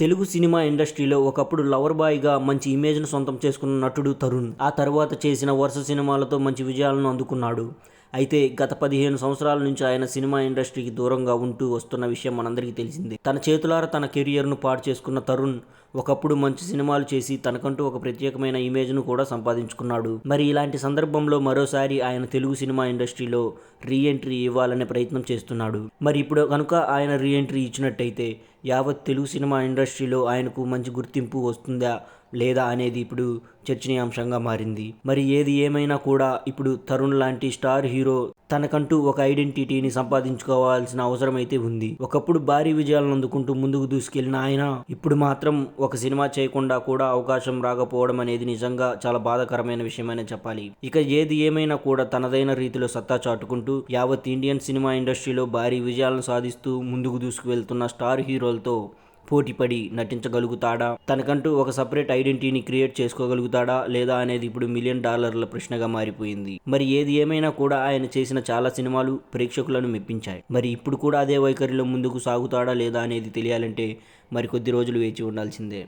Telugu cinema ఇండస్ట్రీలో ఒకప్పుడు lover బాయ్గా మంచి ఇమేజ్ను సొంతం చేసుకున్న నటుడు తరుణ్. ఆ తర్వాత చేసిన వరుస సినిమాలతో మంచి విజయాలను అందుకున్నాడు. అయితే గత 15 సంవత్సరాల నుంచి ఆయన సినిమా ఇండస్ట్రీకి దూరంగా ఉంటూ వస్తున్న విషయం మనందరికీ తెలిసిందే. తన చేతులారా తన కెరియర్ను పాడు చేసుకున్న తరుణ్ ఒకప్పుడు మంచి సినిమాలు చేసి తనకంటూ ఒక ప్రత్యేకమైన ఇమేజ్ను కూడా సంపాదించుకున్నాడు. మరి ఇలాంటి సందర్భంలో మరోసారి ఆయన తెలుగు సినిమా ఇండస్ట్రీలో రీ ఎంట్రీ ఇవ్వాలనే ప్రయత్నం చేస్తున్నాడు. మరి ఇప్పుడు కనుక ఆయన రీ ఎంట్రీ ఇచ్చినట్టయితే యావత్ తెలుగు సినిమా ఇండస్ట్రీలో ఆయనకు మంచి గుర్తింపు వస్తుందా లేదా అనేది ఇప్పుడు చర్చనీయాంశంగా మారింది. మరి ఏది ఏమైనా కూడా ఇప్పుడు తరుణ్ లాంటి స్టార్ హీరో తనకంటూ ఒక ఐడెంటిటీని సంపాదించుకోవాల్సిన అవసరం అయితే ఉంది. ఒకప్పుడు భారీ విజయాలను అందుకుంటూ ముందుకు దూసుకెళ్లిన ఆయన ఇప్పుడు మాత్రం ఒక సినిమా చేయకుండా కూడా అవకాశం రాకపోవడం అనేది నిజంగా చాలా బాధాకరమైన విషయమనే చెప్పాలి. ఇక ఏది ఏమైనా కూడా తనదైన రీతిలో సత్తా చాటుకుంటూ యావత్ ఇండియన్ సినిమా ఇండస్ట్రీలో భారీ విజయాలను సాధిస్తూ ముందుకు దూసుకువెళ్తున్న స్టార్ హీరోలతో పోటీపడి నటించగలుగుతాడా, తనకంటూ ఒక సపరేట్ ఐడెంటిటీని క్రియేట్ చేసుకోగలుగుతాడా లేదా అనేది ఇప్పుడు $1,000,000 ప్రశ్నగా మారిపోయింది. మరి ఏది ఏమైనా కూడా ఆయన చేసిన చాలా సినిమాలు ప్రేక్షకులను మెప్పించాయి. మరి ఇప్పుడు కూడా అదే వైఖరిలో ముందుకు సాగుతాడా లేదా అనేది తెలియాలంటే మరికొద్ది రోజులు వేచి ఉండాల్సిందే.